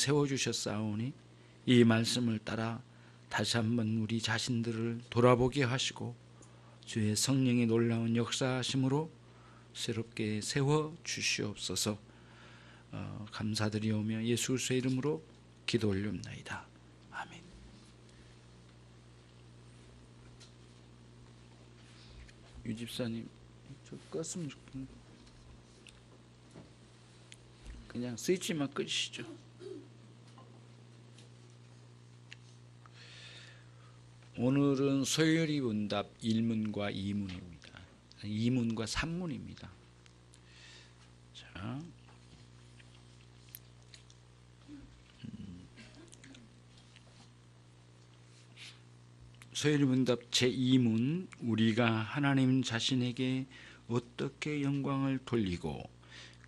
세워주셨사오니 이 말씀을 따라 다시 한번 우리 자신들을 돌아보게 하시고 주의 성령의 놀라운 역사하심으로 새롭게 세워 주시옵소서. 감사드리오며 예수 그리스도의 이름으로 기도 올립나이다. 아멘. 유 집사님 저 껐으면 좋겠는데 그냥 스위치만 끄시죠. 오늘은 소요리 문답 1문과 2문입니다. 2문과 3문입니다. 자, 소요리 문답 제2문. 우리가 하나님 자신에게 어떻게 영광을 돌리고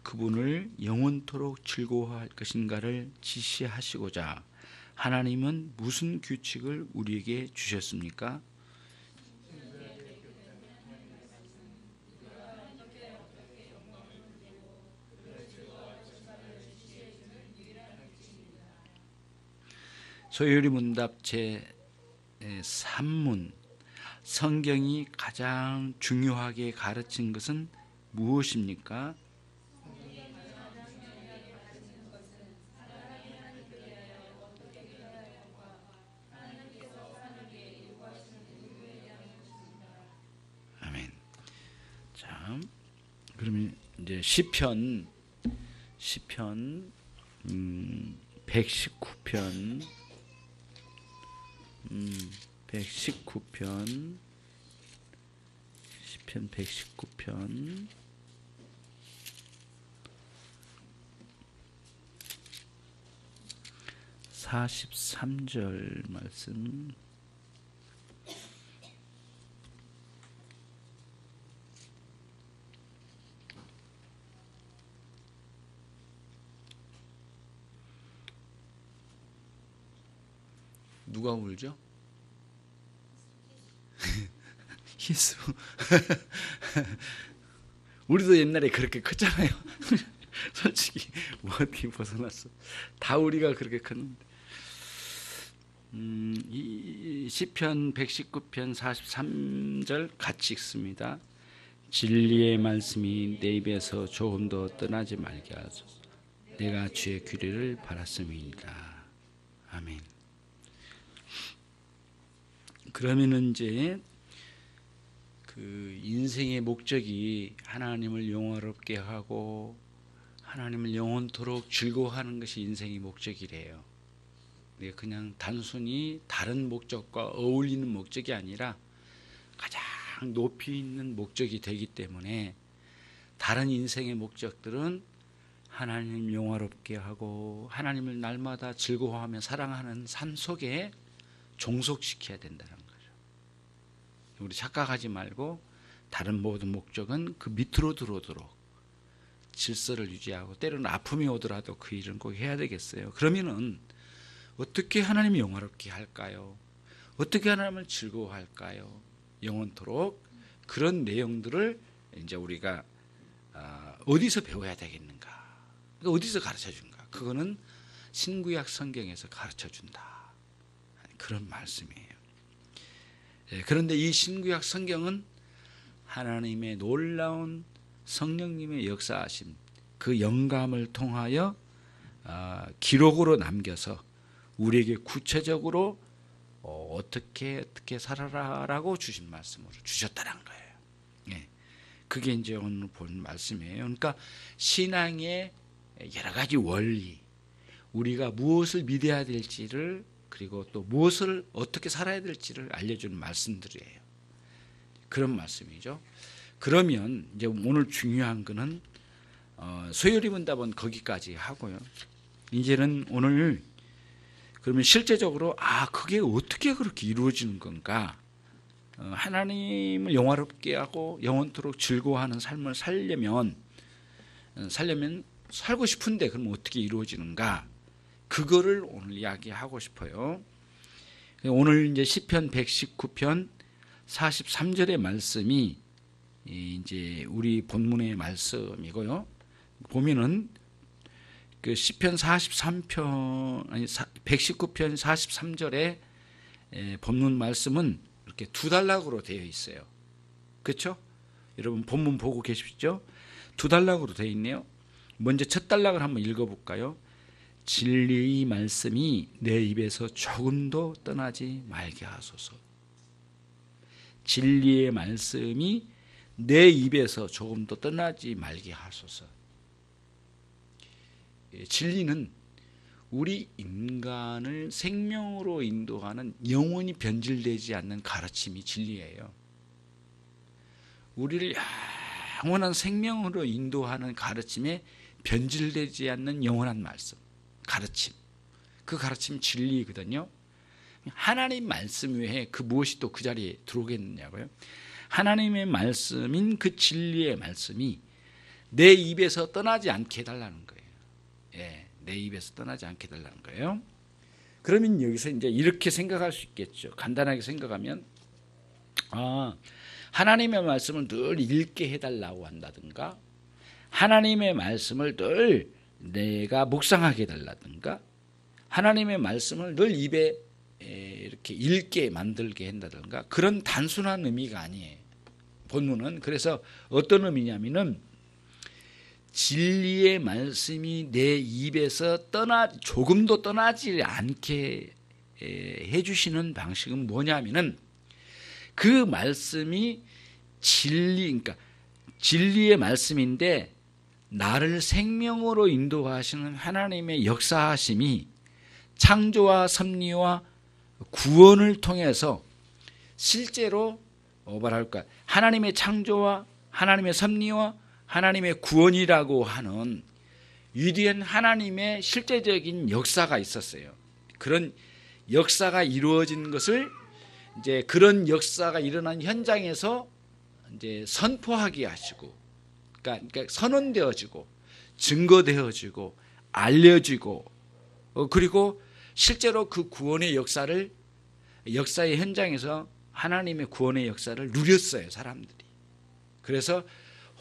그분을 영원토록 즐거워할 것인가를 지시하시고자 하나님은 무슨 규칙을 우리에게 주셨습니까? 소요리 문답 제3문. 성경이 가장 중요하게 가르친 것은 무엇입니까? 아멘. 자, 그러면 이제 시편 119편 119편 43절 말씀. 누가 울죠? 예수. 우리도 옛날에 그렇게 컸잖아요. 솔직히 뭐 어떻게 벗어났어? 다 우리가 그렇게 컸는데. 이 시편 119편 43절 같이 읽습니다. 진리의 말씀이 내 입에서 조금도 떠나지 말게 하소서. 내가 주의 규례를 바랐음이니라. 아멘. 그러면은 이제 그 인생의 목적이 하나님을 영화롭게 하고 하나님을 영원토록 즐거워하는 것이 인생의 목적이래요. 그냥 단순히 다른 목적과 어울리는 목적이 아니라 가장 높이 있는 목적이 되기 때문에 다른 인생의 목적들은 하나님을 영화롭게 하고 하나님을 날마다 즐거워하며 사랑하는 삶 속에 종속시켜야 된다는 거죠. 우리 착각하지 말고 다른 모든 목적은 그 밑으로 들어오도록 질서를 유지하고 때로는 아픔이 오더라도 그 일은 꼭 해야 되겠어요. 그러면은 어떻게 하나님을 영화롭게 할까요? 어떻게 하나님을 즐거워할까요? 영원토록 그런 내용들을 이제 우리가 어디서 배워야 되겠는가? 어디서 가르쳐 준가? 그거는 신구약 성경에서 가르쳐 준다. 그런 말씀이에요. 그런데 이 신구약 성경은 하나님의 놀라운 성령님의 역사하심, 그 영감을 통하여 기록으로 남겨서 우리에게 구체적으로 어떻게 살아라라고 주신 말씀으로 주셨다는 거예요. 그게 이제 오늘 본 말씀이에요. 그러니까 신앙의 여러 가지 원리, 우리가 무엇을 믿어야 될지를 그리고 또 무엇을 어떻게 살아야 될지를 알려주는 말씀들이에요. 그런 말씀이죠. 그러면 이제 오늘 중요한 거는 소요리 문답은 거기까지 하고요. 이제는 오늘 그러면 실제적으로 그게 어떻게 그렇게 이루어지는 건가? 하나님을 영화롭게 하고 영원토록 즐거워하는 삶을 살려면 살고 싶은데 그럼 어떻게 이루어지는가? 그거를 오늘 이야기하고 싶어요. 오늘 이제 시편 119편 43절의 말씀이 이제 우리 본문의 말씀이고요. 보면은 그 시편 43편 아니 119편 43절에 본문 말씀은 이렇게 두 단락으로 되어 있어요. 그렇죠? 여러분 본문 보고 계십시오. 두 단락으로 되어 있네요. 먼저 첫 단락을 한번 읽어볼까요? 진리의 말씀이 내 입에서 조금도 떠나지 말게 하소서. 진리의 말씀이 내 입에서 조금도 떠나지 말게 하소서. 진리는 우리 인간을 생명으로 인도하는 영원히 변질되지 않는 가르침이 진리예요. 우리를 영원한 생명으로 인도하는 가르침에 변질되지 않는 영원한 말씀, 가르침. 그 가르침이 진리거든요. 하나님 말씀 외에 그 무엇이 또 그 자리에 들어오겠느냐고요. 하나님의 말씀인 그 진리의 말씀이 내 입에서 떠나지 않게 해달라는 거예요. 예, 내 입에서 떠나지 않게 해달라는 거예요. 그러면 여기서 이제 이렇게 생각할 수 있겠죠. 간단하게 생각하면 하나님의 말씀을 늘 읽게 해달라고 한다든가, 하나님의 말씀을 늘 내가 묵상하게 해달라든가, 하나님의 말씀을 늘 입에 이렇게 읽게 만들게 한다든가, 그런 단순한 의미가 아니에요. 본문은 그래서 어떤 의미냐면은 진리의 말씀이 내 입에서 조금도 떠나지 않게 해주시는 방식은 뭐냐면은 그 말씀이 그러니까 진리의 말씀인데 나를 생명으로 인도하시는 하나님의 역사하심이 창조와 섭리와 구원을 통해서 실제로 하나님의 창조와 하나님의 섭리와 하나님의 구원이라고 하는 위대한 하나님의 실제적인 역사가 있었어요. 그런 역사가 이루어진 것을 이제 그런 역사가 일어난 현장에서 이제 선포하게 하시고, 그러니까 선언되어지고 증거되어지고 알려지고, 그리고 실제로 그 구원의 역사의 현장에서 하나님의 구원의 역사를 누렸어요, 사람들이. 그래서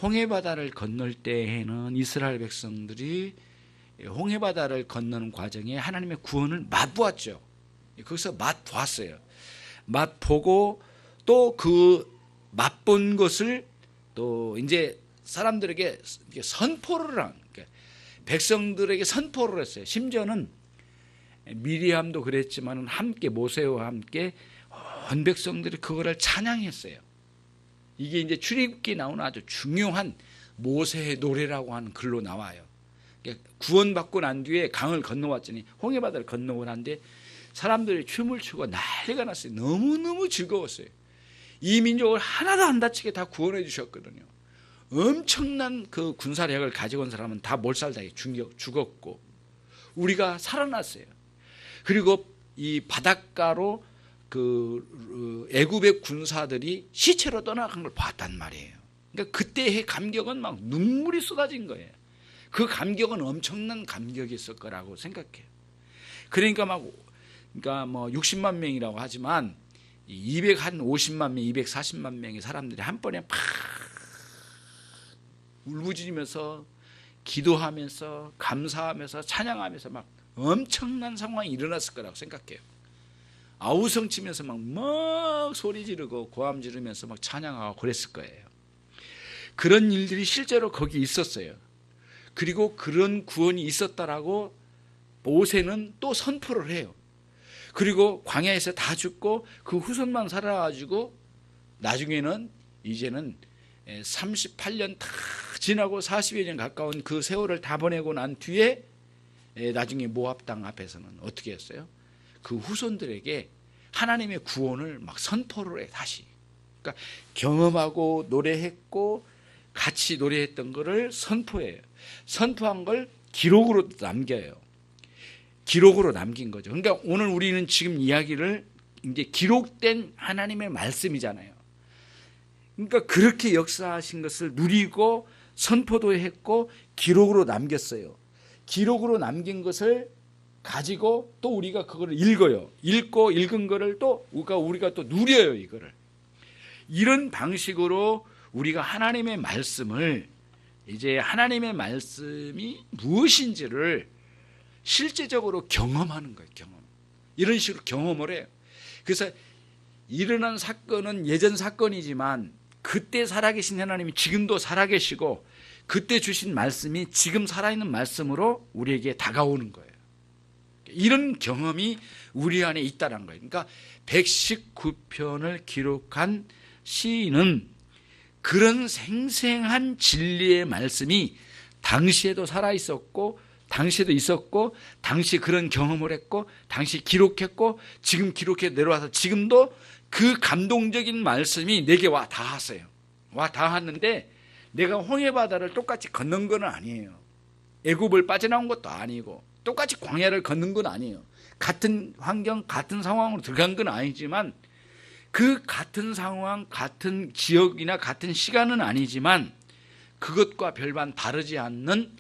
홍해바다를 건널 때에는 이스라엘 백성들이 홍해바다를 건너는 과정에 하나님의 구원을 맛보았죠. 거기서 맛보았어요. 맛보고 또 그 맛본 것을 또 이제 사람들에게 선포를 그러니까 백성들에게 선포를 했어요. 심지어는 미리암도 그랬지만 함께 모세와 함께 온 백성들이 그거를 찬양했어요. 이게 이제 출애굽기에 나오는 아주 중요한 모세의 노래라고 하는 글로 나와요. 구원받고 난 뒤에 강을 건너왔더니 홍해바다를 건너고 난 뒤에 사람들이 춤을 추고 난리가 났어요. 너무너무 즐거웠어요. 이 민족을 하나도 안 다치게 다 구원해 주셨거든요. 엄청난 그 군사력을 가지고 온 사람은 다 몰살당해 죽었고 우리가 살아났어요. 그리고 이 바닷가로 그 애굽의 군사들이 시체로 떠나간 걸 봤단 말이에요. 그러니까 그때의 감격은 막 눈물이 쏟아진 거예요. 그 감격은 엄청난 감격이었을 거라고 생각해요. 그러니까 뭐 60만 명이라고 하지만 250만 명, 240만 명의 사람들이 한 번에 팍 울부짖으면서 기도하면서 감사하면서 찬양하면서 막 엄청난 상황이 일어났을 거라고 생각해요. 아우성 치면서 막 소리 지르고 고함 지르면서 막 찬양하고 그랬을 거예요. 그런 일들이 실제로 거기 있었어요. 그리고 그런 구원이 있었다라고 모세는 또 선포를 해요. 그리고 광야에서 다 죽고 그 후손만 살아가지고 나중에는 이제는 38년 다 지나고 40여 년 가까운 그 세월을 다 보내고 난 뒤에 나중에 모압 땅 앞에서는 어떻게 했어요? 그 후손들에게 하나님의 구원을 막 선포를 해 다시. 그러니까 경험하고 노래했고 같이 노래했던 거를 선포해요. 선포한 걸 기록으로 남겨요. 기록으로 남긴 거죠. 그러니까 오늘 우리는 지금 이야기를 이제 기록된 하나님의 말씀이잖아요. 그러니까 그렇게 역사하신 것을 누리고 선포도 했고 기록으로 남겼어요. 기록으로 남긴 것을 가지고 또 우리가 그거를 읽어요. 읽고 읽은 거를 또 우리가 또 누려요, 이거를. 이런 방식으로 우리가 하나님의 말씀을 이제 하나님의 말씀이 무엇인지를 실제적으로 경험하는 거예요. 경험. 이런 식으로 경험을 해요. 그래서 일어난 사건은 예전 사건이지만 그때 살아계신 하나님이 지금도 살아계시고 그때 주신 말씀이 지금 살아있는 말씀으로 우리에게 다가오는 거예요. 이런 경험이 우리 안에 있다는 거예요. 그러니까 119편을 기록한 시인은 그런 생생한 진리의 말씀이 당시에도 살아있었고 당시에도 있었고 당시 그런 경험을 했고 당시 기록했고 지금 기록해 내려와서 지금도 그 감동적인 말씀이 내게 와 닿았어요. 와 닿았는데 내가 홍해바다를 똑같이 건넌 건 아니에요. 애굽을 빠져나온 것도 아니고 똑같이 광야를 걷는 건 아니에요. 같은 환경 같은 상황으로 들어간 건 아니지만 그 같은 상황 같은 지역이나 같은 시간은 아니지만 그것과 별반 다르지 않는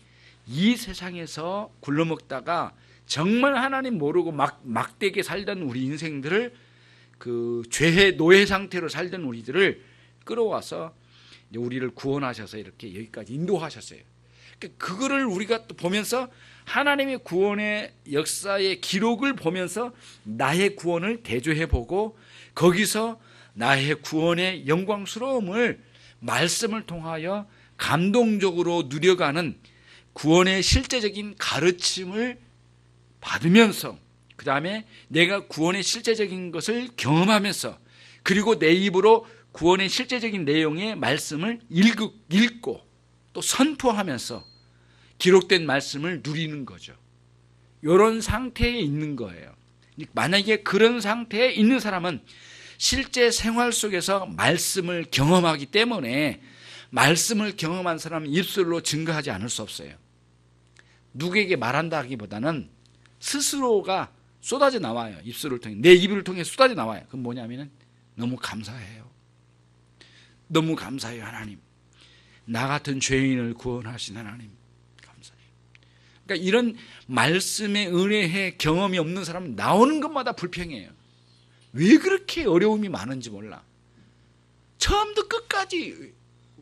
이 세상에서 굴러먹다가 정말 하나님 모르고 막되게 살던 우리 인생들을 그 죄의 노예 상태로 살던 우리들을 끌어와서 우리를 구원하셔서 이렇게 여기까지 인도하셨어요. 그거를 우리가 또 보면서 하나님의 구원의 역사의 기록을 보면서 나의 구원을 대조해보고 거기서 나의 구원의 영광스러움을 말씀을 통하여 감동적으로 누려가는 구원의 실제적인 가르침을 받으면서 그 다음에 내가 구원의 실제적인 것을 경험하면서 그리고 내 입으로 구원의 실제적인 내용의 말씀을 읽고 또 선포하면서 기록된 말씀을 누리는 거죠. 이런 상태에 있는 거예요. 만약에 그런 상태에 있는 사람은 실제 생활 속에서 말씀을 경험하기 때문에 말씀을 경험한 사람은 입술로 증거하지 않을 수 없어요. 누구에게 말한다기보다는 스스로가 쏟아져 나와요. 입술을 통해 내 입을 통해 쏟아져 나와요. 그건 뭐냐면은 너무 감사해요. 너무 감사해요 하나님. 나 같은 죄인을 구원하신 하나님 감사해요. 그러니까 이런 말씀의 은혜의 경험이 없는 사람은 나오는 것마다 불평해요. 왜 그렇게 어려움이 많은지 몰라. 처음부터 끝까지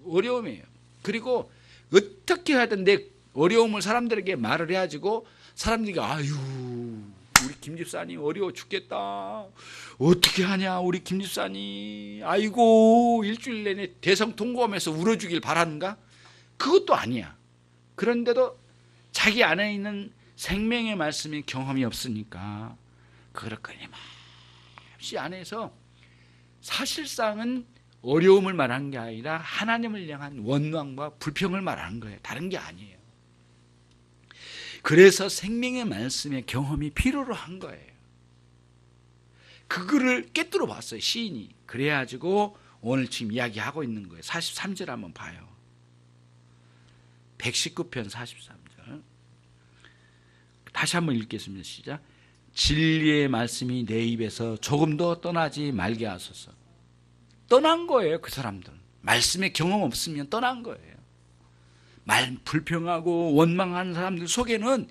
어려움이에요. 그리고 어떻게 하든 내 어려움을 사람들에게 말을 해가지고 사람들이 아유 우리 김 집사님 어려워 죽겠다. 어떻게 하냐 우리 김 집사님. 아이고 일주일 내내 대성통곡하면서 울어주길 바라는가? 그것도 아니야. 그런데도 자기 안에 있는 생명의 말씀의 경험이 없으니까 그걸 끊임없이 안에서 사실상은 어려움을 말하는 게 아니라 하나님을 향한 원망과 불평을 말하는 거예요. 다른 게 아니에요. 그래서 생명의 말씀의 경험이 필요로 한 거예요. 그거를 깨뜨려 봤어요, 시인이. 그래가지고 오늘 지금 이야기하고 있는 거예요. 43절 한번 봐요. 119편 43절. 다시 한번 읽겠습니다. 시작. 진리의 말씀이 내 입에서 조금도 떠나지 말게 하소서. 떠난 거예요, 그 사람들은. 말씀의 경험 없으면 떠난 거예요. 불평하고 원망하는 사람들 속에는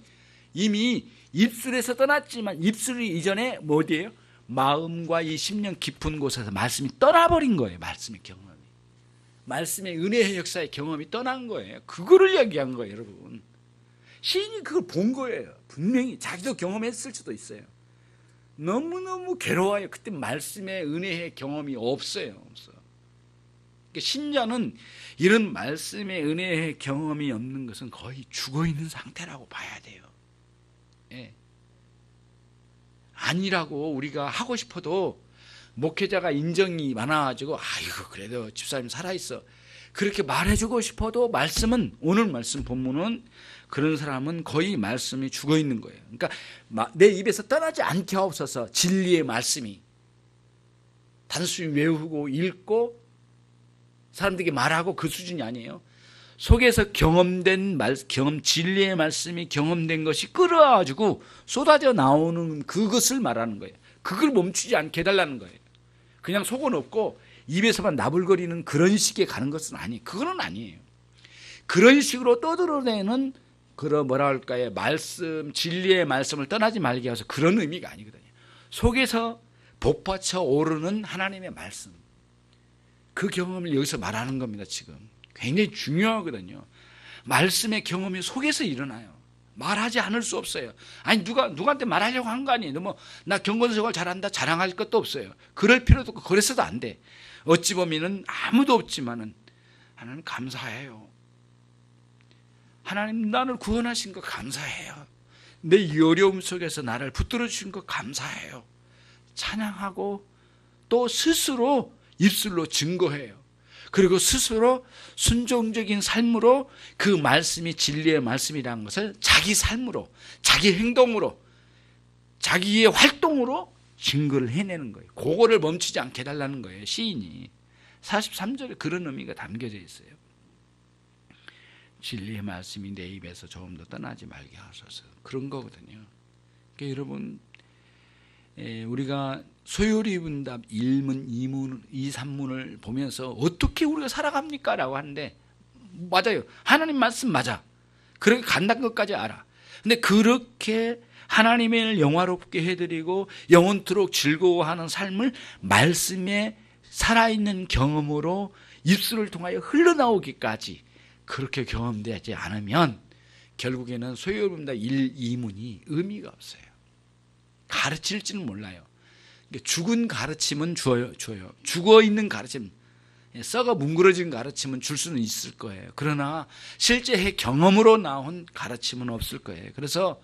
이미 입술에서 떠났지만 입술이 이전에 뭐 어디예요? 마음과 이 심령 깊은 곳에서 말씀이 떠나버린 거예요. 말씀의 경험이. 말씀의 은혜의 역사의 경험이 떠난 거예요. 그거를 이야기한 거예요, 여러분. 시인이 그걸 본 거예요. 분명히 자기도 경험했을 수도 있어요. 너무너무 괴로워요. 그때 말씀의 은혜의 경험이 없어요. 신자는 이런 말씀의 은혜의 경험이 없는 것은 거의 죽어있는 상태라고 봐야 돼요. 예. 아니라고 우리가 하고 싶어도 목회자가 인정이 많아가지고 아이고 그래도 집사님 살아있어 그렇게 말해주고 싶어도 말씀은 오늘 말씀 본문은 그런 사람은 거의 말씀이 죽어있는 거예요. 그러니까 내 입에서 떠나지 않게 하옵소서. 진리의 말씀이 단순히 외우고 읽고 사람들에게 말하고 그 수준이 아니에요. 속에서 경험된 진리의 말씀이 경험된 것이 끌어가지고 쏟아져 나오는 그것을 말하는 거예요. 그걸 멈추지 않게 해달라는 거예요. 그냥 속은 없고 입에서만 나불거리는 그런 식의 가는 것은 아니에요. 그거는 아니에요. 그런 식으로 떠들어내는 그런 뭐라 할까요? 말씀, 진리의 말씀을 떠나지 말게 해서 그런 의미가 아니거든요. 속에서 복받쳐 오르는 하나님의 말씀. 그 경험을 여기서 말하는 겁니다. 지금 굉장히 중요하거든요. 말씀의 경험이 속에서 일어나요. 말하지 않을 수 없어요. 아니 누구한테 말하려고 한 거 아니에요. 뭐 나 경건생활 잘한다 자랑할 것도 없어요. 그럴 필요도 없고 그래서도 안 돼. 어찌 보면은 아무도 없지만은 하나님 감사해요. 하나님 나를 구원하신 거 감사해요. 내 이 어려움 속에서 나를 붙들어 주신 거 감사해요. 찬양하고 또 스스로 입술로 증거해요. 그리고 스스로 순종적인 삶으로 그 말씀이 진리의 말씀이라는 것을 자기 삶으로, 자기 행동으로, 자기의 활동으로 증거를 해내는 거예요. 그거를 멈추지 않게 해달라는 거예요. 시인이 43절에 그런 의미가 담겨져 있어요. 진리의 말씀이 내 입에서 조금 더 떠나지 말게 하소서. 그런 거거든요. 그러니까 여러분, 우리가 소요리 문답 1문, 2문, 2, 3문을 보면서 어떻게 우리가 살아갑니까? 라고 하는데 맞아요. 하나님 말씀 맞아. 그렇게 간다는 것까지 알아. 근데 그렇게 하나님을 영화롭게 해드리고 영원토록 즐거워하는 삶을 말씀에 살아있는 경험으로 입술을 통하여 흘러나오기까지 그렇게 경험되지 않으면 결국에는 소요리 문답 1, 2문이 의미가 없어요. 가르칠지는 몰라요. 죽은 가르침은 줘요. 죽어있는 가르침, 썩어 뭉그러진 가르침은 줄 수는 있을 거예요. 그러나 실제 경험으로 나온 가르침은 없을 거예요. 그래서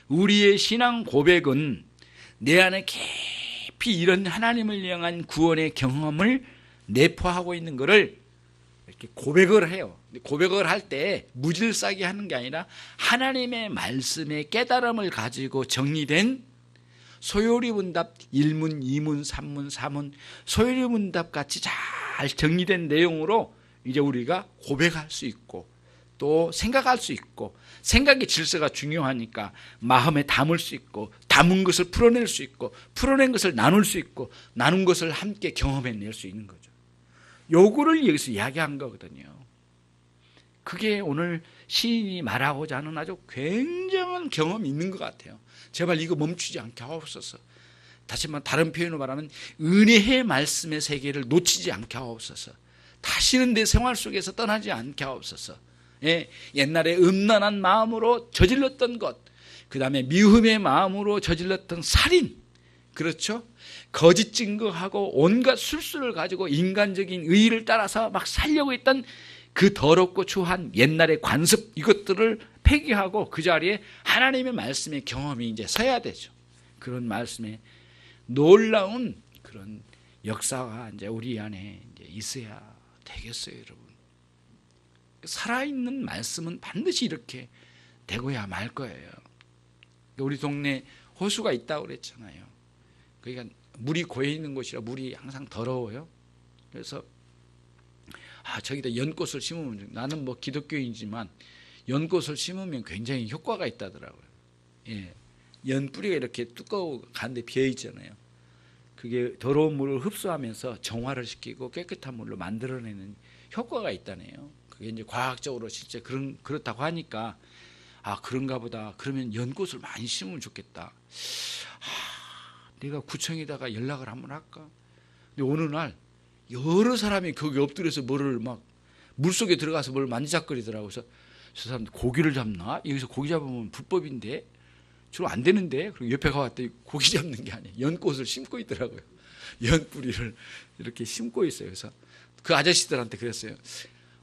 우리의 신앙 고백은 내 안에 깊이 이런 하나님을 향한 구원의 경험을 내포하고 있는 것을 이렇게 고백을 해요. 고백을 할 때 무질서하게 하는 게 아니라 하나님의 말씀의 깨달음을 가지고 정리된 소요리 문답 1문, 2문, 3문, 4문 소요리 문답 같이 잘 정리된 내용으로 이제 우리가 고백할 수 있고 또 생각할 수 있고 생각의 질서가 중요하니까 마음에 담을 수 있고 담은 것을 풀어낼 수 있고 풀어낸 것을 나눌 수 있고 나눈 것을 함께 경험해낼 수 있는 거죠. 요거를 여기서 이야기한 거거든요. 그게 오늘 시인이 말하고자 하는 아주 굉장한 경험이 있는 것 같아요. 제발 이거 멈추지 않게 하옵소서. 다시 한번 다른 표현으로 말하면 은혜의 말씀의 세계를 놓치지 않게 하옵소서. 다시는 내 생활 속에서 떠나지 않게 하옵소서. 옛날에 음란한 마음으로 저질렀던 것, 그 다음에 미움의 마음으로 저질렀던 살인, 그렇죠? 거짓 증거하고 온갖 술수를 가지고 인간적인 의의를 따라서 막 살려고 했던 그 더럽고 추한 옛날의 관습, 이것들을 폐기하고 그 자리에 하나님의 말씀의 경험이 이제 서야 되죠. 그런 말씀에 놀라운 그런 역사가 이제 우리 안에 이제 있어야 되겠어요, 여러분. 살아있는 말씀은 반드시 이렇게 되고야 말 거예요. 우리 동네 호수가 있다고 그랬잖아요. 그러니까 물이 고여 있는 곳이라 물이 항상 더러워요. 그래서 저기다 연꽃을 심으면, 나는 뭐 기독교인이지만 연꽃을 심으면 굉장히 효과가 있다더라고요. 연 뿌리가 이렇게 두꺼워 가는데 비어 있잖아요. 그게 더러운 물을 흡수하면서 정화를 시키고 깨끗한 물로 만들어내는 효과가 있다네요. 그게 이제 과학적으로 실제 그렇다고 하니까 그런가 보다. 그러면 연꽃을 많이 심으면 좋겠다. 내가 구청에다가 연락을 한번 할까? 근데 어느 날 여러 사람이 거기 엎드려서 뭐를 막 물속에 들어가서 뭘 만지작거리더라고요. 그래서 저 사람들 고기를 잡나? 여기서 고기 잡으면 불법인데? 주로 안 되는데? 그리고 옆에 가봤더니 고기 잡는 게 아니에요. 연꽃을 심고 있더라고요. 연뿌리를 이렇게 심고 있어요. 그래서 그 아저씨들한테 그랬어요.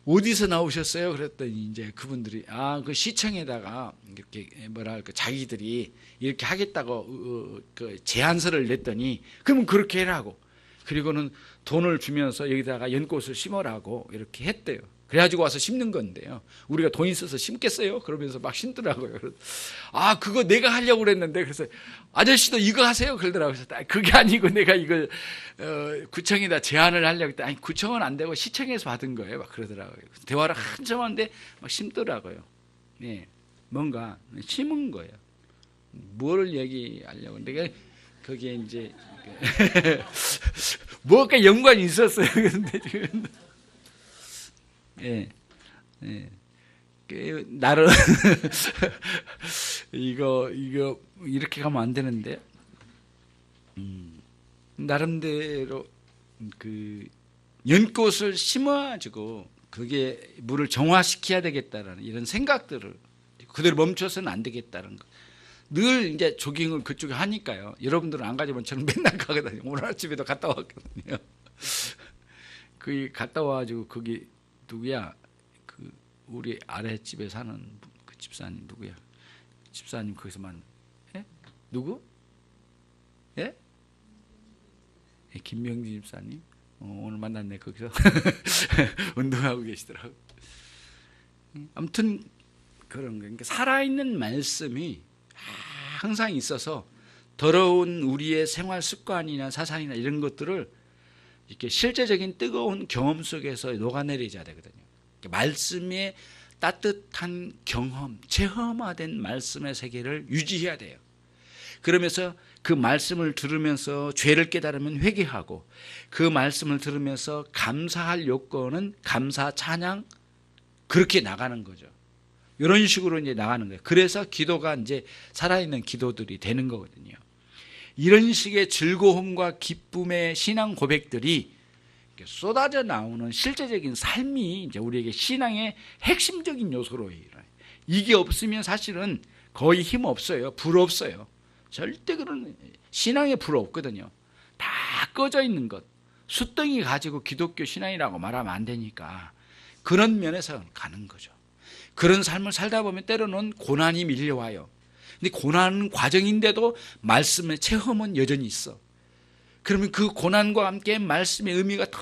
어디서 나오셨어요? 그랬더니 이제 그분들이 그 시청에다가 이렇게 뭐랄까 자기들이 이렇게 하겠다고 그 제안서를 냈더니 그러면 그렇게 해라고. 그리고는 돈을 주면서 여기다가 연꽃을 심으라고 이렇게 했대요. 그래가지고 와서 심는 건데요. 우리가 돈 있어서 심겠어요? 그러면서 막 심더라고요. 그거 내가 하려고 그랬는데, 그래서 아저씨도 이거 하세요? 그러더라고요. 그래서 그게 아니고 내가 이걸 구청에다 제안을 하려고 했더니 아니, 구청은 안 되고 시청에서 받은 거예요. 막 그러더라고요. 대화를 한참 하는데 막 심더라고요. 뭔가 심은 거예요. 뭐를 얘기하려고. 내가 거기에 이제 뭐가 연관이 있었어요. 그런데 지금 나름 이거 이렇게 가면 안 되는데 나름대로 그 연꽃을 심어가지고 그게 물을 정화시켜야 되겠다라는 이런 생각들을 그대로 멈춰서는 안 되겠다는 거. 늘 이제 조깅을 그쪽에 하니까요. 여러분들은 안 가지만 저는 맨날 가거든요. 오늘 아침에도 갔다 왔거든요. 거기 갔다 와가지고 거기 누구야? 그 우리 아랫집에 사는 그 집사님 누구야? 집사님 거기서만 예? 누구? 예? 예, 김명진 집사님. 오늘 만났네 거기서 운동하고 계시더라고. 아무튼 그런 거. 그러니까 살아있는 말씀이 항상 있어서 더러운 우리의 생활 습관이나 사상이나 이런 것들을 이렇게 실제적인 뜨거운 경험 속에서 녹아내리자 되거든요. 말씀의 따뜻한 경험, 체험화된 말씀의 세계를 유지해야 돼요. 그러면서 그 말씀을 들으면서 죄를 깨달으면 회개하고, 그 말씀을 들으면서 감사할 요건은 감사, 찬양, 그렇게 나가는 거죠. 이런 식으로 이제 나가는 거예요. 그래서 기도가 이제 살아있는 기도들이 되는 거거든요. 이런 식의 즐거움과 기쁨의 신앙 고백들이 쏟아져 나오는 실제적인 삶이 이제 우리에게 신앙의 핵심적인 요소로 일어나요. 이게 없으면 사실은 거의 힘 없어요. 불 없어요. 절대 그런 신앙에 불 없거든요. 다 꺼져 있는 것. 숫덩이 가지고 기독교 신앙이라고 말하면 안 되니까 그런 면에서 가는 거죠. 그런 삶을 살다 보면 때로는 고난이 밀려와요. 근데 고난 과정인데도 말씀의 체험은 여전히 있어. 그러면 그 고난과 함께 말씀의 의미가 더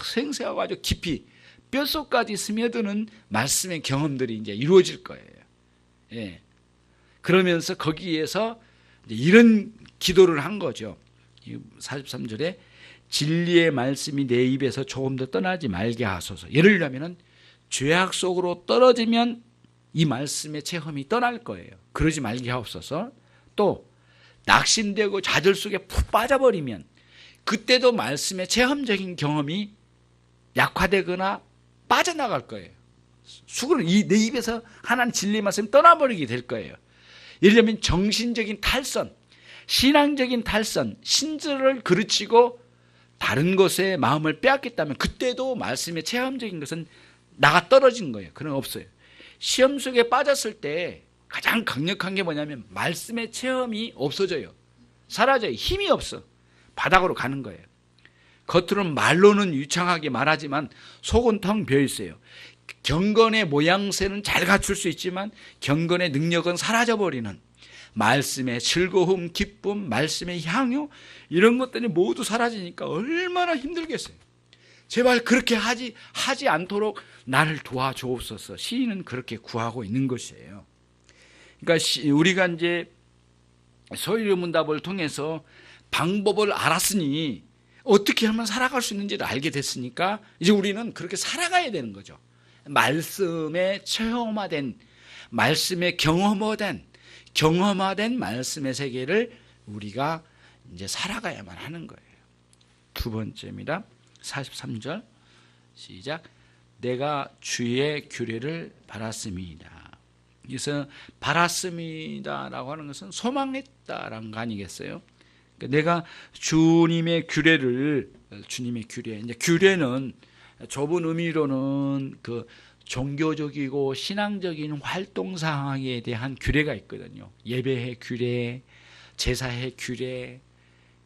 생생하고 아주 깊이 뼛속까지 스며드는 말씀의 경험들이 이제 이루어질 거예요. 예. 그러면서 거기에서 이제 이런 기도를 한 거죠. 43절에 진리의 말씀이 내 입에서 조금 더 떠나지 말게 하소서. 예를 들면 죄악 속으로 떨어지면 이 말씀의 체험이 떠날 거예요. 그러지 말게 하옵소서. 또 낙심되고 좌절 속에 푹 빠져버리면 그때도 말씀의 체험적인 경험이 약화되거나 빠져나갈 거예요. 내 입에서 하나님 진리의 말씀이 떠나버리게 될 거예요. 예를 들면 정신적인 탈선, 신앙적인 탈선, 신들을 그르치고 다른 것에 마음을 빼앗겼다면 그때도 말씀의 체험적인 것은 나가 떨어진 거예요. 그런 거 없어요. 시험 속에 빠졌을 때 가장 강력한 게 뭐냐면 말씀의 체험이 없어져요. 사라져요. 힘이 없어. 바닥으로 가는 거예요. 겉으로는 말로는 유창하게 말하지만 속은 텅 비어 있어요. 경건의 모양새는 잘 갖출 수 있지만 경건의 능력은 사라져버리는, 말씀의 즐거움, 기쁨, 말씀의 향유, 이런 것들이 모두 사라지니까 얼마나 힘들겠어요. 제발 그렇게 하지 않도록 나를 도와주옵소서. 시인은 그렇게 구하고 있는 것이에요. 그러니까 우리가 이제 소유의 문답을 통해서 방법을 알았으니 어떻게 하면 살아갈 수 있는지를 알게 됐으니까 이제 우리는 그렇게 살아가야 되는 거죠. 말씀에 체험화된, 말씀에 경험화된 말씀의 세계를 우리가 이제 살아가야만 하는 거예요. 두 번째입니다. 43절 시작. 내가 주의 규례를 바랐습니다. 그래서 바랐습니다라고 하는 것은 소망했다라는 거 아니겠어요? 그러니까 내가 주님의 규례, 이제 규례는 좁은 의미로는 그 종교적이고 신앙적인 활동 사항에 대한 규례가 있거든요. 예배의 규례, 제사의 규례,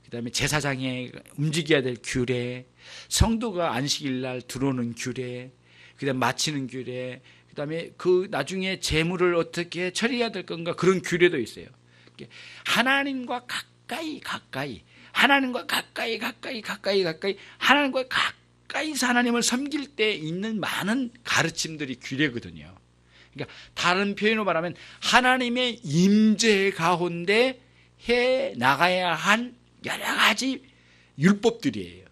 그다음에 제사장에 움직여야 될 규례, 성도가 안식일 날 들어오는 규례, 그다음에 마치는 규례, 그다음에 그 나중에 재물을 어떻게 처리해야 될 건가, 그런 규례도 있어요. 하나님과 가까이 하나님과 가까이 하나님과 가까이서 하나님을 섬길 때 있는 많은 가르침들이 규례거든요. 그러니까 다른 표현으로 말하면 하나님의 임재 가운데 해 나가야 할 여러 가지 율법들이에요.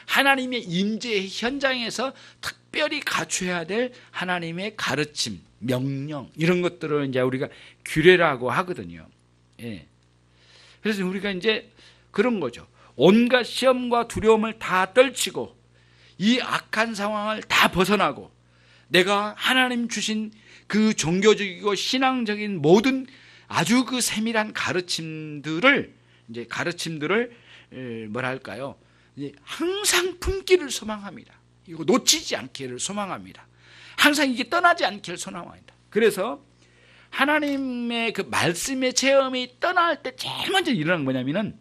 하나님의 임재 현장에서 특별히 갖춰야 될 하나님의 가르침, 명령, 이런 것들을 이제 우리가 규례라고 하거든요. 예. 그래서 우리가 이제 그런 거죠. 온갖 시험과 두려움을 다 떨치고 이 악한 상황을 다 벗어나고 내가 하나님 주신 그 종교적이고 신앙적인 모든 아주 그 세밀한 가르침들을 뭐랄까요? 항상 품기를 소망합니다. 이거 놓치지 않기를 소망합니다. 항상 이게 떠나지 않기를 소망합니다. 그래서 하나님의 그 말씀의 체험이 떠날 때 제일 먼저 일어나는 뭐냐면은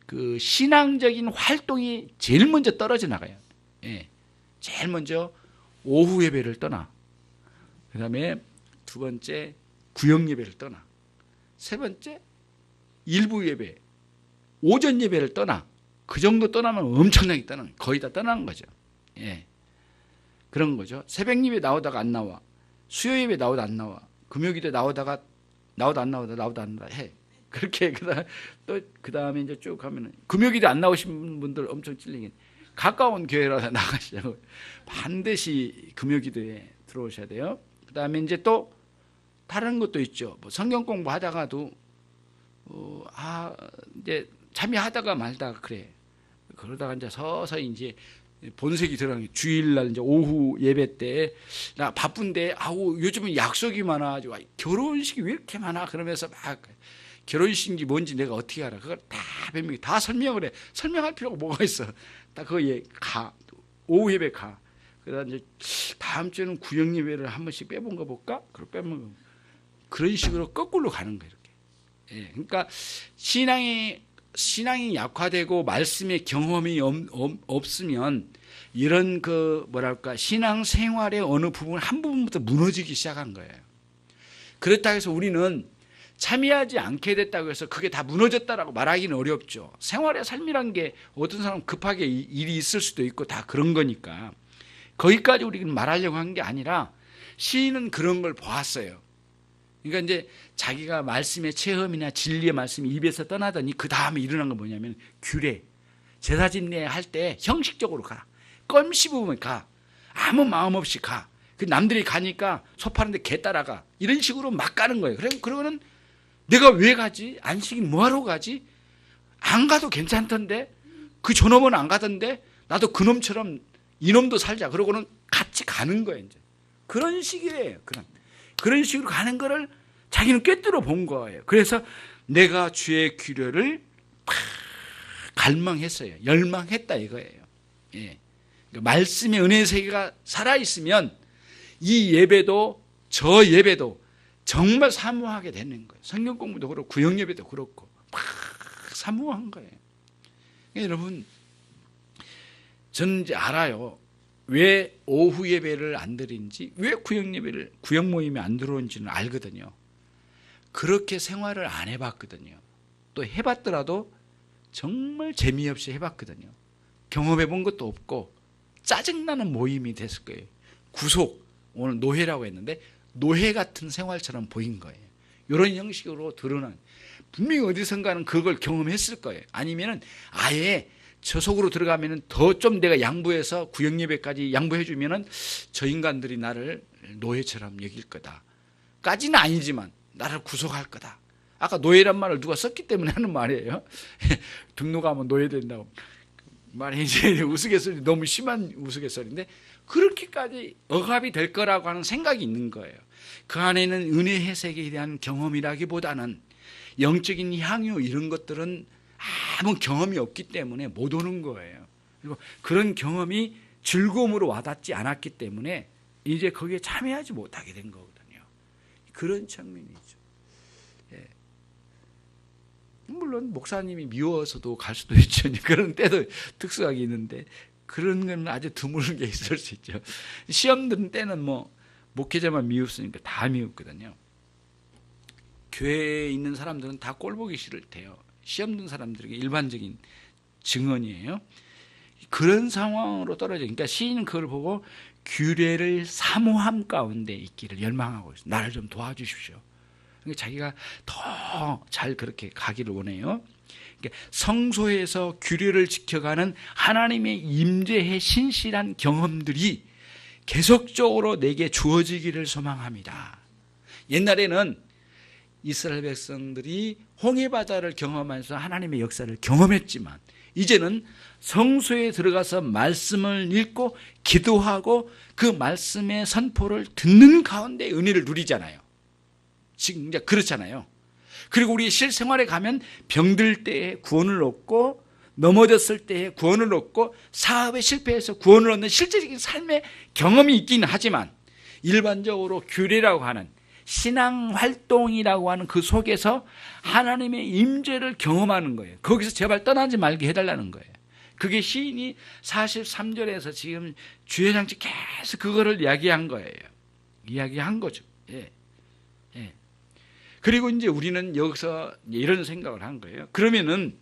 그 신앙적인 활동이 제일 먼저 떨어져 나가요. 예. 제일 먼저 오후 예배를 떠나. 그 다음에 두 번째 구역 예배를 떠나. 세 번째 일부 예배, 오전 예배를 떠나. 그 정도 떠나면 엄청나게 떠나는, 거의 다 떠나는 거죠. 예. 그런 거죠. 새벽 예배 나오다가 안 나와. 수요 예배 나오다 안 나와. 금요기도 나오다가 나오다 안 해. 그렇게 그 다음에 이제 쭉 하면은 금요기도 안 나오신 분들 엄청 찔리긴. 가까운 교회라도 나가시라고. 반드시 금요기도에 들어오셔야 돼요. 그 다음에 이제 또 다른 것도 있죠. 뭐 성경 공부하다가도 이제 참여하다가 말다가 그래. 그러다가 이제 서서히 이제 본색이 들어가는 게 주일날 이제 오후 예배 때 나 바쁜데 요즘은 약속이 많아. 결혼식이 왜 이렇게 많아? 그러면서 막 결혼식이 뭔지 내가 어떻게 알아? 그걸 다 변명이 다 설명을 해. 설명할 필요가 뭐가 있어? 다 거기에 가. 오후 예배 가. 그다음 이제 다음 주에는 구역 예배를 한 번씩 빼본 거 볼까? 그걸 빼본 거. 그런 식으로 거꾸로 가는 거예요. 이렇게. 예. 그러니까 신앙이 약화되고 말씀의 경험이 없으면 이런 신앙 생활의 어느 부분 한 부분부터 무너지기 시작한 거예요. 그렇다고 해서 우리는 참여하지 않게 됐다고 해서 그게 다 무너졌다라고 말하기는 어렵죠. 생활의 삶이란 게 어떤 사람은 급하게 일이 있을 수도 있고 다 그런 거니까 거기까지 우리는 말하려고 한 게 아니라 시인은 그런 걸 보았어요. 그러니까 이제 자기가 말씀의 체험이나 진리의 말씀이 입에서 떠나더니 그 다음에 일어난 건 뭐냐면 규례, 제사 집례 할 때 형식적으로 가. 껌 씹으면 가. 아무 마음 없이 가. 그 남들이 가니까 소 파는데 개 따라가. 이런 식으로 막 가는 거예요. 그러고는 내가 왜 가지? 안식인 뭐하러 가지? 안 가도 괜찮던데? 그 저놈은 안 가던데? 나도 그놈처럼 이놈도 살자. 그러고는 같이 가는 거예요. 이제. 그런 식이에요. 그런 식으로 가는 거를 자기는 꿰뚫어 본 거예요. 그래서 내가 주의 규례를 갈망했어요. 열망했다 이거예요. 예. 그러니까 말씀의 은혜의 세계가 살아있으면 이 예배도 저 예배도 정말 사모하게 되는 거예요. 성경 공부도 그렇고 구역 예배도 그렇고 막 사모한 거예요. 그러니까 여러분 저는 이제 알아요. 왜 오후 예배를 안 드린지, 왜 구역 모임에 안 들어온지는 알거든요. 그렇게 생활을 안 해봤거든요. 또 해봤더라도 정말 재미없이 해봤거든요. 경험해본 것도 없고 짜증나는 모임이 됐을 거예요. 구속, 오늘 노회라고 했는데 노회 같은 생활처럼 보인 거예요. 이런 형식으로 드러난, 분명히 어디선가는 그걸 경험했을 거예요. 아니면은 아예 저 속으로 들어가면은 더 좀 내가 양보해서 구역 예배까지 양보해주면은 저 인간들이 나를 노예처럼 여길 거다. 까지는 아니지만 나를 구속할 거다. 아까 노예란 말을 누가 썼기 때문에 하는 말이에요. 등록하면 노예된다고. 말이 이제 우스갯소리, 너무 심한 우스갯소리인데 그렇게까지 억압이 될 거라고 하는 생각이 있는 거예요. 그 안에는 은혜 해석에 대한 경험이라기보다는 영적인 향유 이런 것들은 아무 경험이 없기 때문에 못 오는 거예요. 그리고 그런 경험이 즐거움으로 와닿지 않았기 때문에 이제 거기에 참여하지 못하게 된 거거든요. 그런 측면이죠. 예. 물론 목사님이 미워서도 갈 수도 있죠. 그런 때도 특수하게 있는데 그런 건 아주 드문 게 있을 수 있죠. 시험 드는 때는 뭐 목회자만 미웠으니까 다 미웠거든요. 교회에 있는 사람들은 다 꼴보기 싫을 테요. 시험 든 사람들에게 일반적인 증언이에요. 그런 상황으로 떨어져. 그러니까 시인은 그걸 보고 규례를 사모함 가운데 있기를 열망하고 있어요. 나를 좀 도와주십시오. 그러니까 자기가 더 잘 그렇게 가기를 원해요. 그러니까 성소에서 규례를 지켜가는 하나님의 임재의 신실한 경험들이 계속적으로 내게 주어지기를 소망합니다. 옛날에는 이스라엘 백성들이 홍해바다를 경험하면서 하나님의 역사를 경험했지만 이제는 성소에 들어가서 말씀을 읽고 기도하고 그 말씀의 선포를 듣는 가운데 은혜를 누리잖아요. 지금 이제 그렇잖아요. 그리고 우리 실생활에 가면 병들 때에 구원을 얻고 넘어졌을 때에 구원을 얻고 사업에 실패해서 구원을 얻는 실제적인 삶의 경험이 있기는 하지만 일반적으로 규례라고 하는 신앙 활동이라고 하는 그 속에서 하나님의 임재를 경험하는 거예요. 거기서 제발 떠나지 말게 해달라는 거예요. 그게 시인이 43절에서 지금 주의 장치 계속 그거를 이야기한 거예요. 이야기한 거죠. 예. 예. 그리고 이제 우리는 여기서 이런 생각을 한 거예요. 그러면은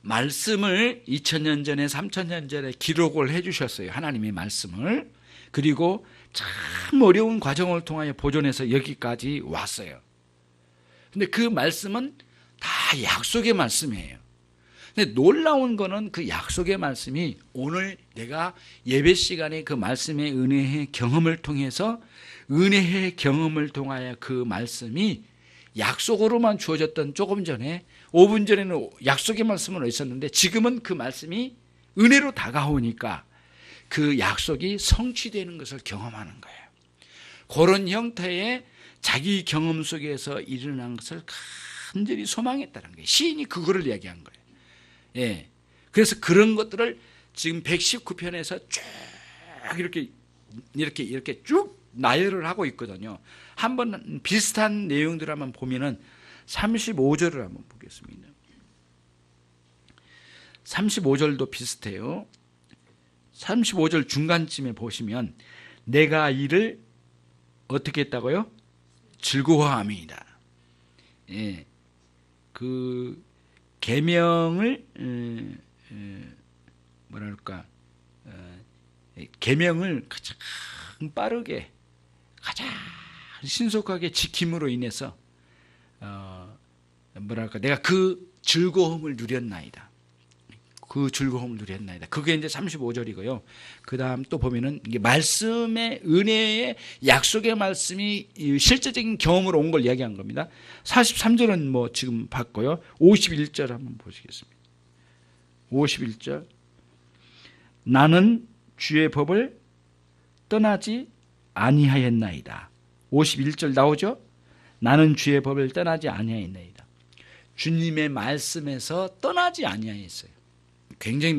말씀을 2000년 전에 3000년 전에 기록을 해 주셨어요. 하나님의 말씀을. 그리고 참 어려운 과정을 통하여 보존해서 여기까지 왔어요. 근데 그 말씀은 다 약속의 말씀이에요. 근데 놀라운 거는 그 약속의 말씀이 오늘 내가 예배 시간에 그 말씀의 은혜의 경험을 통해서 은혜의 경험을 통하여 그 말씀이 약속으로만 주어졌던 조금 전에 5분 전에는 약속의 말씀은 있었는데 지금은 그 말씀이 은혜로 다가오니까 그 약속이 성취되는 것을 경험하는 거예요. 그런 형태의 자기 경험 속에서 일어난 것을 간절히 소망했다는 거예요. 시인이 그거를 이야기한 거예요. 예. 그래서 그런 것들을 지금 119편에서 쭉 이렇게 쭉 나열을 하고 있거든요. 한번 비슷한 내용들을 한번 보면은 35절을 한번 보겠습니다. 35절도 비슷해요. 35절 중간쯤에 보시면 내가 이를 어떻게 했다고요? 즐거워함이다. 예. 그 계명을 뭐랄까 계명을 가장 빠르게 가장 신속하게 지킴으로 인해서 뭐랄까 내가 그 즐거움을 누렸나이다. 그 즐거움을 누렸나이다. 그게 이제 35절이고요. 그 다음 또 보면은 이게 말씀의 은혜의 약속의 말씀이 실제적인 경험으로 온 걸 이야기한 겁니다. 43절은 뭐 지금 봤고요. 51절 한번 보시겠습니다. 51절 나는 주의 법을 떠나지 아니하였나이다. 51절 나오죠? 나는 주의 법을 떠나지 아니하였나이다. 주님의 말씀에서 떠나지 아니하였어요. 굉장히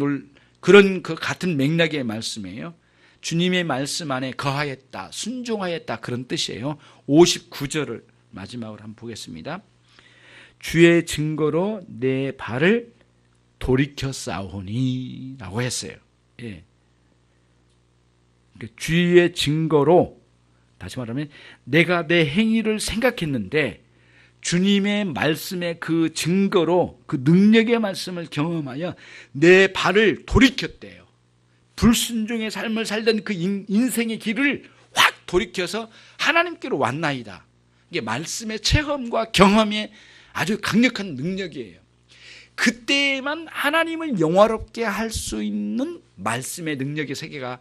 그런 그 같은 맥락의 말씀이에요. 주님의 말씀 안에 거하였다, 순종하였다 그런 뜻이에요. 59절을 마지막으로 한번 보겠습니다. 주의 증거로 내 발을 돌이켜 싸우니 라고 했어요. 예. 주의 증거로 다시 말하면 내가 내 행위를 생각했는데 주님의 말씀의 그 증거로 그 능력의 말씀을 경험하여 내 발을 돌이켰대요. 불순종의 삶을 살던 그 인생의 길을 확 돌이켜서 하나님께로 왔나이다. 이게 말씀의 체험과 경험의 아주 강력한 능력이에요. 그때만 하나님을 영화롭게 할 수 있는 말씀의 능력의 세계가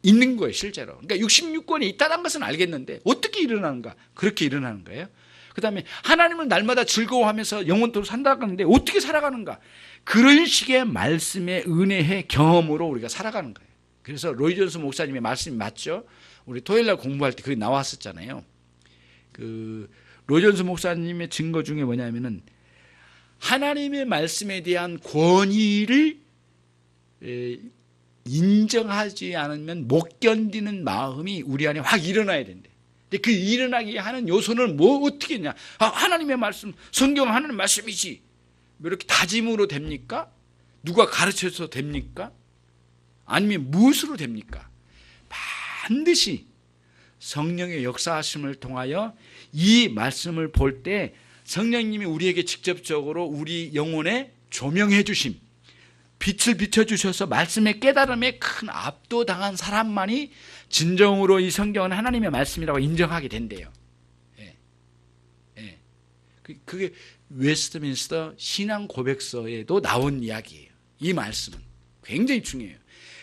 있는 거예요, 실제로. 그러니까 66권이 있다는 것은 알겠는데 어떻게 일어나는가? 그렇게 일어나는 거예요. 그 다음에 하나님을 날마다 즐거워하면서 영원토록 산다고 하는데 어떻게 살아가는가? 그런 식의 말씀의 은혜의 경험으로 우리가 살아가는 거예요. 그래서 로이 존스 목사님의 말씀이 맞죠? 우리 토요일날 공부할 때 그게 나왔었잖아요. 그 로이 존스 목사님의 증거 중에 뭐냐면은 하나님의 말씀에 대한 권위를 인정하지 않으면 못 견디는 마음이 우리 안에 확 일어나야 된대. 근데 그 일어나게 하는 요소는 뭐 어떻게 했냐? 하나님의 말씀, 성경 하나님의 말씀이지. 뭐 이렇게 다짐으로 됩니까? 누가 가르쳐서 됩니까? 아니면 무엇으로 됩니까? 반드시 성령의 역사하심을 통하여 이 말씀을 볼 때 성령님이 우리에게 직접적으로 우리 영혼에 조명해 주심, 빛을 비춰주셔서 말씀의 깨달음에 큰 압도당한 사람만이 진정으로 이 성경은 하나님의 말씀이라고 인정하게 된대요. 예. 예. 그게 웨스트민스터 신앙 고백서에도 나온 이야기예요. 이 말씀은 굉장히 중요해요.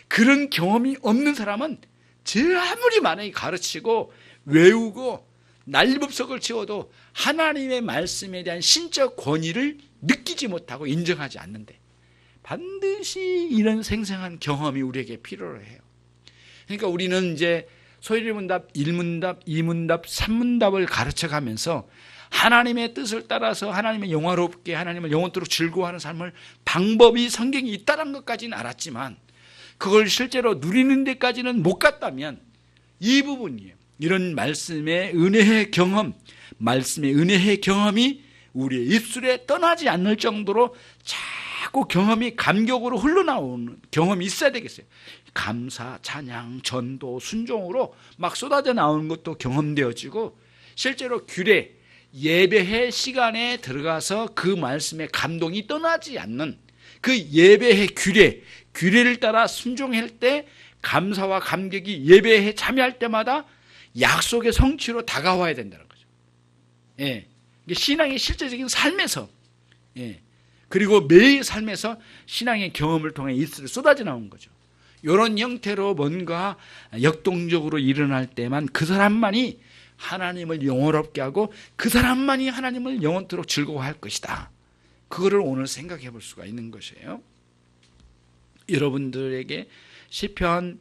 그런 경험이 없는 사람은 제 아무리 많이 가르치고 외우고 난리법석을 치워도 하나님의 말씀에 대한 신적 권위를 느끼지 못하고 인정하지 않는데 반드시 이런 생생한 경험이 우리에게 필요로 해요. 그러니까 우리는 이제 소일문답, 1문답, 2문답, 3문답을 가르쳐가면서 하나님의 뜻을 따라서 하나님의 영화롭게 하나님을 영원토록 즐거워하는 삶을 방법이 성경에 있다는 것까지는 알았지만 그걸 실제로 누리는 데까지는 못 갔다면 이 부분이에요. 이런 말씀의 은혜의 경험, 말씀의 은혜의 경험이 우리의 입술에 떠나지 않을 정도로 자꾸 경험이 감격으로 흘러나오는 경험이 있어야 되겠어요. 감사, 찬양, 전도, 순종으로 막 쏟아져 나오는 것도 경험되어지고, 실제로 규례, 예배의 시간에 들어가서 그 말씀의 감동이 떠나지 않는 그 예배의 규례를 따라 순종할 때 감사와 감격이 예배에 참여할 때마다 약속의 성취로 다가와야 된다는 거죠. 예. 신앙의 실제적인 삶에서, 예. 그리고 매일 삶에서 신앙의 경험을 통해 입술에 쏟아져 나온 거죠. 이런 형태로 뭔가 역동적으로 일어날 때만 그 사람만이 하나님을 영원롭게 하고 그 사람만이 하나님을 영원토록 즐거워할 것이다. 그거를 오늘 생각해 볼 수가 있는 것이에요. 여러분들에게 시편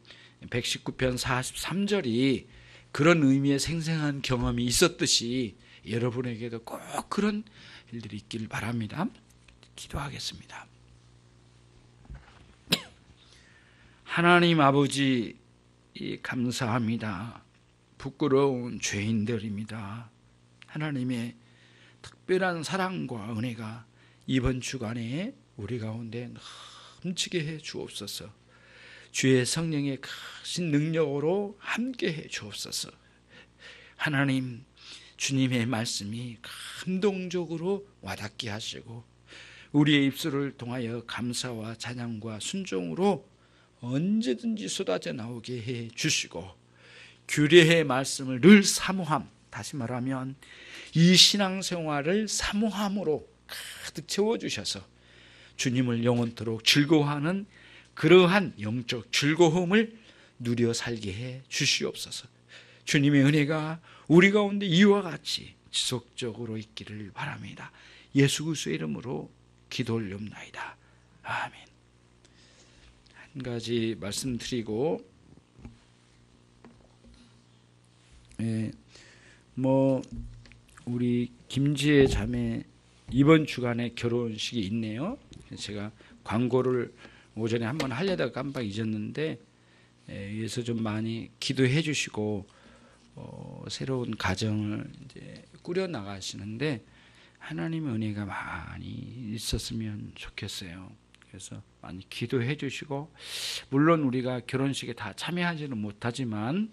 119편 43절이 그런 의미의 생생한 경험이 있었듯이 여러분에게도 꼭 그런 일들이 있길 바랍니다. 기도하겠습니다. 하나님 아버지, 감사합니다. 부끄러운 죄인들입니다. 하나님의 특별한 사랑과 은혜가 이번 주간에 우리 가운데 넘치게 해 주옵소서. 주의 성령의 크신 능력으로 함께 해 주옵소서. 하나님, 주님의 말씀이 감동적으로 와닿게 하시고 우리의 입술을 통하여 감사와 찬양과 순종으로 언제든지 쏟아져 나오게 해 주시고, 규례의 말씀을 늘 사모함, 다시 말하면 이 신앙생활을 사모함으로 가득 채워주셔서 주님을 영원토록 즐거워하는 그러한 영적 즐거움을 누려 살게 해 주시옵소서. 주님의 은혜가 우리 가운데 이와 같이 지속적으로 있기를 바랍니다. 예수 그리스도의 이름으로 기도 올리옵나이다. 아멘. 한 가지 말씀드리고, 우리 김지혜 자매 이번 주간에 결혼식이 있네요. 제가 광고를 오전에 한번 하려다가 깜빡 잊었는데, 위해서 좀 많이 기도해 주시고 새로운 가정을 이제 꾸려 나가시는데 하나님의 은혜가 많이 있었으면 좋겠어요. 그래서 많이 기도해 주시고, 물론 우리가 결혼식에 다 참여하지는 못하지만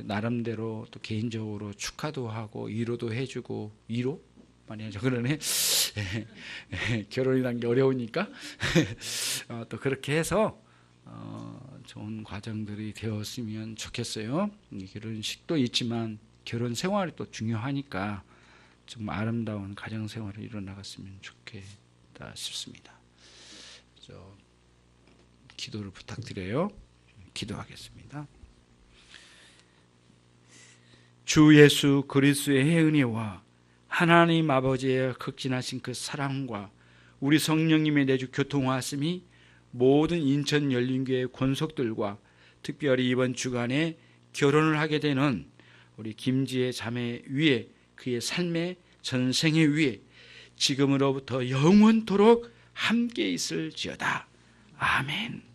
나름대로 또 개인적으로 축하도 하고 위로도 해주고, 위로? 많이 하죠. 그러네. 결혼이란 게 어려우니까 또 그렇게 해서 좋은 과정들이 되었으면 좋겠어요. 결혼식도 있지만 결혼 생활이 또 중요하니까 좀 아름다운 가정 생활을 이뤄나갔으면 좋겠다 싶습니다. 그래서 기도를 부탁드려요. 기도하겠습니다. 주 예수 그리스도의 은혜와 하나님 아버지의 극진하신 그 사랑과 우리 성령님의 내주 교통하심이 모든 인천 열린교회 권속들과 특별히 이번 주간에 결혼을 하게 되는 우리 김지혜 자매 위에, 그의 삶의 전생의 위에 지금으로부터 영원토록 함께 있을지어다. 아멘.